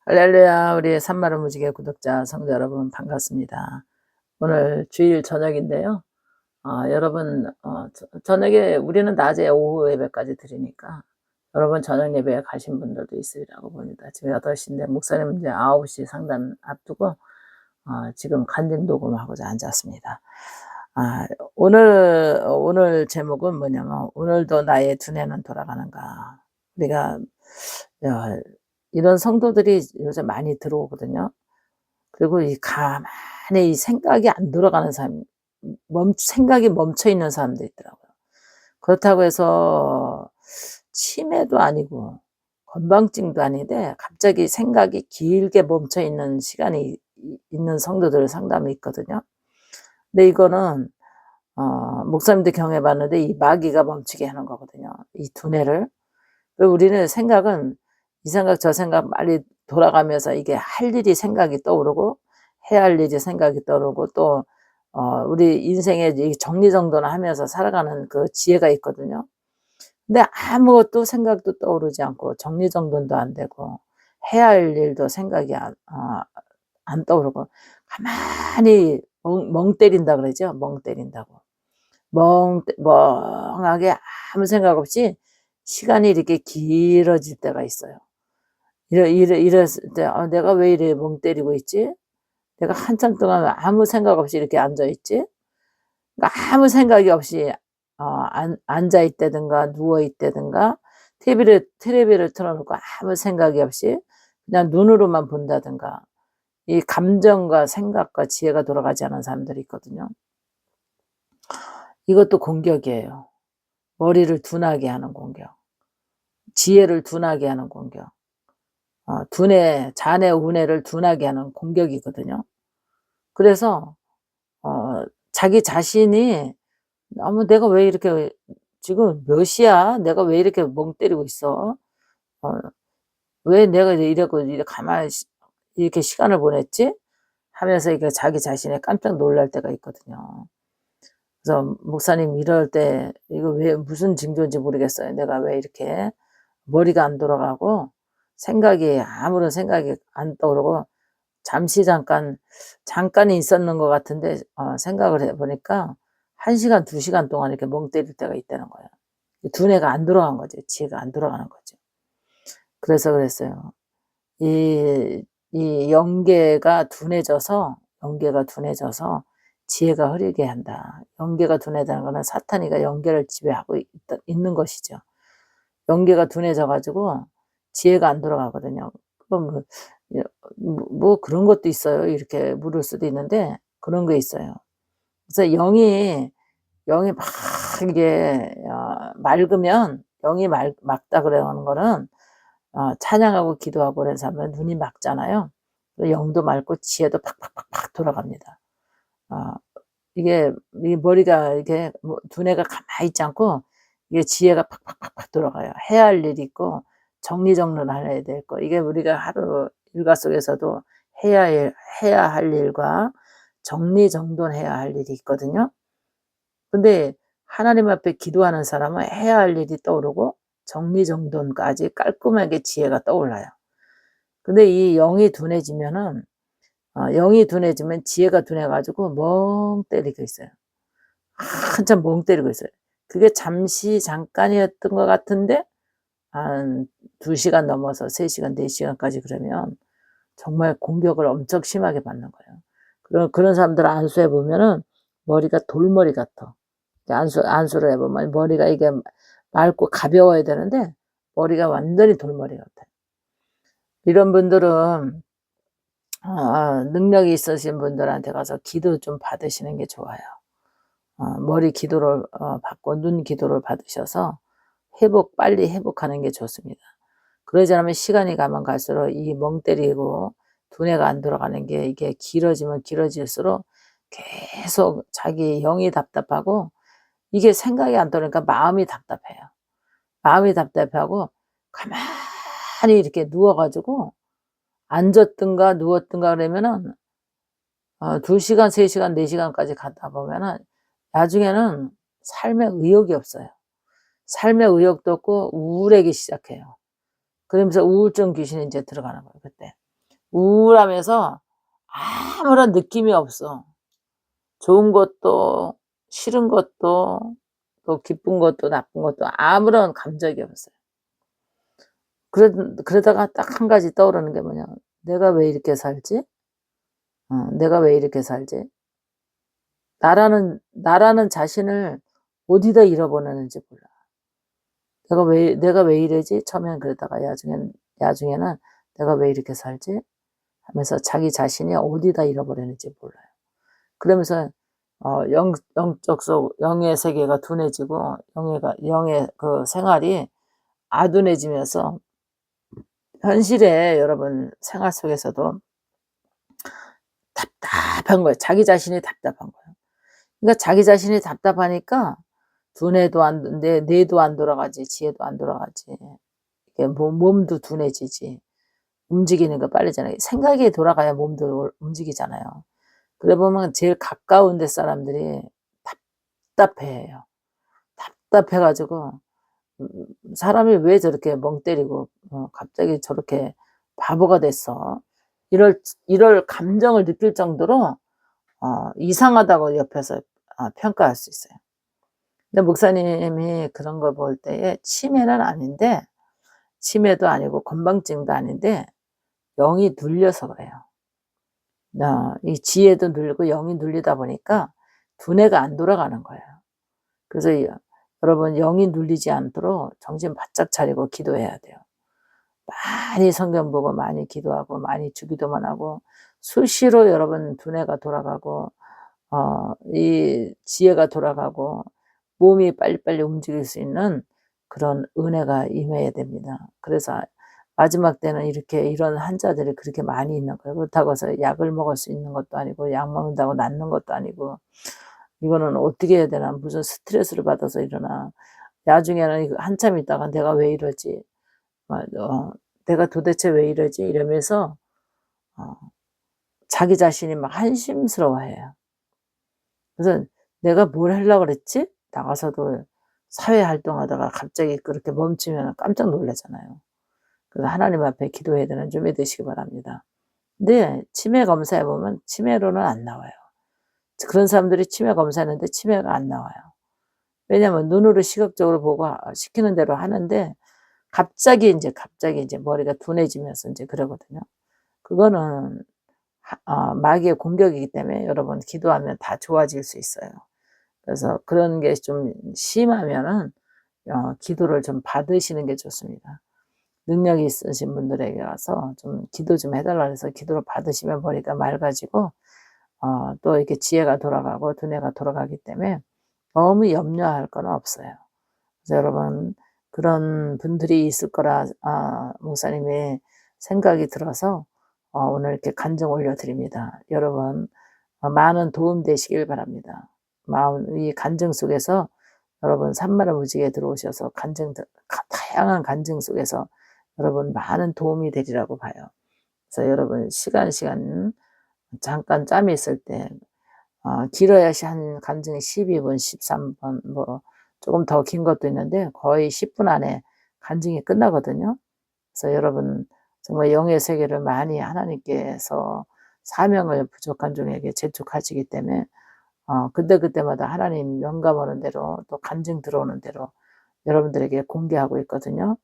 할렐루야, 우리 산마루 무지개 구독자 성도 여러분 반갑습니다. 오늘 주일 저녁인데요. 여러분 저녁에 우리는 낮에 오후 예배까지 드리니까 여러분 저녁 예배에 가신 분들도 있으리라고 봅니다. 지금 8시인데 목사님은 이제 9시 상담 앞두고 지금 간증 녹음하고자 앉았습니다. 오늘 제목은 뭐냐면 오늘도 나의 두뇌는 돌아가는가. 우리가 어, 이런 성도들이 요즘 많이 들어오거든요. 그리고 가만히 이 생각이 안 돌아가는 사람, 생각이 멈춰 있는 사람도 있더라고요. 그렇다고 해서 치매도 아니고 건망증도 아닌데 갑자기 생각이 길게 멈춰 있는 시간이 있는 성도들 상담이 있거든요. 근데 이거는 목사님도 경험해 봤는데 이 마귀가 멈추게 하는 거거든요, 이 두뇌를. 우리는 생각은 이 생각 저 생각 빨리 돌아가면서 이게 할 일이 생각이 떠오르고 해야 할 일이 생각이 떠오르고 또 우리 인생에 정리정돈을 하면서 살아가는 그 지혜가 있거든요. 근데 아무것도 생각도 떠오르지 않고 정리정돈도 안 되고 해야 할 일도 생각이 안 떠오르고 가만히 멍 때린다 그러죠. 멍 때린다고. 멍하게 아무 생각 없이 시간이 이렇게 길어질 때가 있어요. 이랬을 때 내가 왜 이래 멍 때리고 있지? 내가 한참 동안 아무 생각 없이 이렇게 앉아 있지? 그러니까 아무 생각이 없이 앉아 있다든가 누워 있다든가 테레비를 틀어 놓고 아무 생각이 없이 그냥 눈으로만 본다든가 이 감정과 생각과 지혜가 돌아가지 않은 사람들이 있거든요. 이것도 공격이에요. 머리를 둔하게 하는 공격. 지혜를 둔하게 하는 공격. 자네 우뇌를 둔하게 하는 공격이거든요. 그래서 자기 자신이 내가 왜 이렇게 지금 몇 시야? 내가 왜 이렇게 멍 때리고 있어? 어 왜 내가 이러고 가만히 이렇게 시간을 보냈지? 하면서 이게 자기 자신에 깜짝 놀랄 때가 있거든요. 그래서 목사님 이럴 때 이거 왜 무슨 징조인지 모르겠어요. 내가 왜 이렇게 머리가 안 돌아가고 아무런 생각이 안 떠오르고 잠시 잠깐이 있었는 것 같은데 생각을 해 보니까 1 시간 2 시간 동안 이렇게 멍 때릴 때가 있다는 거예요. 두뇌가 안 돌아간 거죠. 지혜가 안 돌아가는 거죠. 그래서 그랬어요. 이 연계가 둔해져서 지혜가 흐리게 한다. 연계가 둔해지는 거는 사탄이가 연계를 지배하고 있는 것이죠. 연계가 둔해져 가지고 지혜가 안 돌아가거든요. 그럼 뭐 그런 것도 있어요. 이렇게 물을 수도 있는데 그런 게 있어요. 그래서 영이 막 이게 맑으면 영이 맑다 그러는 거는 찬양하고 기도하고 그런 사람은 눈이 맑잖아요. 영도 맑고 지혜도 팍팍팍팍 돌아갑니다. 어 이게 이 머리가 이렇게 두뇌가 가만히 있지 않고 이게 지혜가 팍팍팍팍 돌아가요. 해야 할 일이 있고 정리정돈을 해야 될 거. 이게 우리가 하루 일과 속에서도 해야 할 일과 정리정돈해야 할 일이 있거든요. 근데 하나님 앞에 기도하는 사람은 해야 할 일이 떠오르고 정리정돈까지 깔끔하게 지혜가 떠올라요. 근데 이 영이 둔해지면 지혜가 둔해 가지고 멍 때리고 있어요. 한참 멍 때리고 있어요. 그게 잠깐이었던 것 같은데 한 2 시간 넘어서 3 시간 4 시간까지 그러면 정말 공격을 엄청 심하게 받는 거예요. 그런 사람들 안수해 보면은 머리가 돌머리 같아. 안수를 해 보면 머리가 이게 맑고 가벼워야 되는데 머리가 완전히 돌머리 같아요. 이런 분들은 능력이 있으신 분들한테 가서 기도 좀 받으시는 게 좋아요. 머리 기도를 받고 눈 기도를 받으셔서 빨리 회복하는 게 좋습니다. 그러지 않으면 시간이 가면 갈수록 이 멍 때리고 두뇌가 안 돌아가는 게 이게 길어지면 길어질수록 계속 자기 영이 답답하고 이게 생각이 안 돌아오니까 마음이 답답해요. 마음이 답답하고 가만히 이렇게 누워 가지고 앉았든가 누웠든가 그러면은 2 시간 3 시간 4 시간까지 가다 보면은 나중에는 삶에 의욕이 없어요. 삶에 의욕도 없고 우울해지기 시작해요. 그러면서 우울증 귀신이 인제 들어가는 거예요 그때. 우울하면서 아무런 느낌이 없어. 좋은 것도 싫은 것도 또 기쁜 것도 나쁜 것도 아무런 감정이 없어요. 그러다가 딱 한 가지 떠오르는 게 뭐냐. '내가 왜 이렇게 살지? 내가 왜 이렇게 살지?' 나라는 자신을 어디다 잃어버렸는지 몰라. '내가 왜 이러지?' 처음에는 그러다가 야중에는 '내가 왜 이렇게 살지?' 하면서 자기 자신이 어디다 잃어버렸는지 몰라요. 그러면서 영의 세계가 둔해지고 영의 그 생활이 아둔해지면서 현실에 여러분 생활 속에서도 답답한 거예요. 자기 자신이 답답한 거예요. 그러니까 자기 자신이 답답하니까 두뇌도 내 뇌도 안 돌아가지 지혜도 안 돌아가지. 이게 몸도 둔해지지. 움직이는 거 빠르잖아요. 생각이 돌아가야 몸도 움직이잖아요. 그래 보면 제일 가까운 데 사람들이 답답해해요. 답답해 가지고 '사람이 왜 저렇게 멍 때리고 갑자기 저렇게 바보가 됐어?' 이럴 감정을 느낄 정도로 이상하다고 옆에서 평가할 수 있어요. 근데 목사님이 그런 걸 볼 때에 치매는 아닌데 치매도 아니고 건망증도 아닌데 영이 눌려서 그래요. 이 지혜도 눌리고 영이 눌리다 보니까 두뇌가 안 돌아가는 거예요. 그래서 여러분 영이 눌리지 않도록 정신 바짝 차리고 기도해야 돼요. 많이 성경 보고 많이 기도하고 많이 주기도만 하고 수시로 여러분 두뇌가 돌아가고 이 지혜가 돌아가고 몸이 빨리빨리 움직일 수 있는 그런 은혜가 임해야 됩니다. 그래서 마지막 때는 이런 환자들이 그렇게 많이 있는 거예요. 그렇다고 해서 약을 먹을 수 있는 것도 아니고 약 먹는다고 낫는 것도 아니고 이거는 어떻게 해야 되나 무슨 스트레스를 받아서 이러나 나중에는 한참 있다가 '내가 왜 이러지? 내가 도대체 왜 이러지?' 이러면서 어 자기 자신이 막 한심스러워해요. 그래서 '내가 뭘 하려고 그랬지?' 나가서도 사회 활동하다가 갑자기 그렇게 멈추면 깜짝 놀라잖아요. 그래서 하나님 앞에 기도해야 되는 줄 믿으시기 바랍니다. 근데 치매 검사해 보면 치매로는 안 나와요. 그런 사람들이 치매 검사했는데 치매가 안 나와요. 왜냐하면 눈으로 시각적으로 보고 시키는 대로 하는데 갑자기 인제 머리가 둔해지면서 인제 그러거든요. 그거는 마귀의 공격이기 때문에 여러분 기도하면 다 좋아질 수 있어요. 그래서 그런 게 좀 심하면은 기도를 좀 받으시는 게 좋습니다. 능력이 있으신 분들에게 가서 좀 기도 좀 해 달라 그래서 기도를 받으시면 머리가 맑아지고 또 이렇게 지혜가 돌아가고 두뇌가 돌아가기 때문에 너무 염려할 건 없어요. 그래서 여러분 그런 분들이 있을 거라 목사님이 생각이 들어서 오늘 이렇게 간증 올려 드립니다. 여러분 많은 도움 되시길 바랍니다. 이 간증 속에서 여러분 산만한 무지개에 들어오셔서 다양한 간증 속에서 여러분 많은 도움이 되리라고 봐요. 그래서 여러분 시간 잠깐 짬이 있을 때 길어야 한 간증이 12분 13분 뭐 조금 더 긴 것도 있는데 거의 10분 안에 간증이 끝나거든요. 그래서 여러분 정말 영의 세계를 많이 하나님께서 사명을 부족한 종에게 재촉하시기 때문에 그때그때마다 하나님 영감 오는 대로 또 간증 들어오는 대로 여러분들에게 공개하고 있거든요.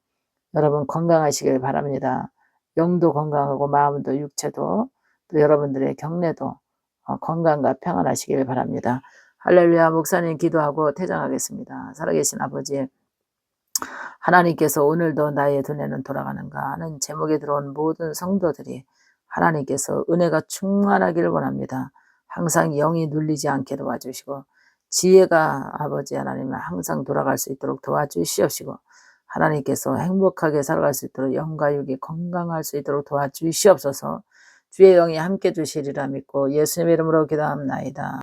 여러분 건강하시길 바랍니다. 영도 건강하고 마음도 육체도 또 여러분들의 경례도 건강과 평안하시길 바랍니다. 할렐루야. 목사님 기도하고 퇴장하겠습니다. 살아계신 아버지 하나님께서 오늘도 나의 두뇌는 돌아가는가 하는 제목에 들어온 모든 성도들이 하나님께서 은혜가 충만하기를 원합니다. 항상 영이 눌리지 않게 도와주시고 지혜가 아버지 하나님 항상 돌아갈 수 있도록 도와주시옵시고 하나님께서 행복하게 살아갈 수 있도록 영과 육이 건강할 수 있도록 도와주시옵소서. 주의 영이 함께 주시리라 믿고 예수님의 이름으로 기도합나이다.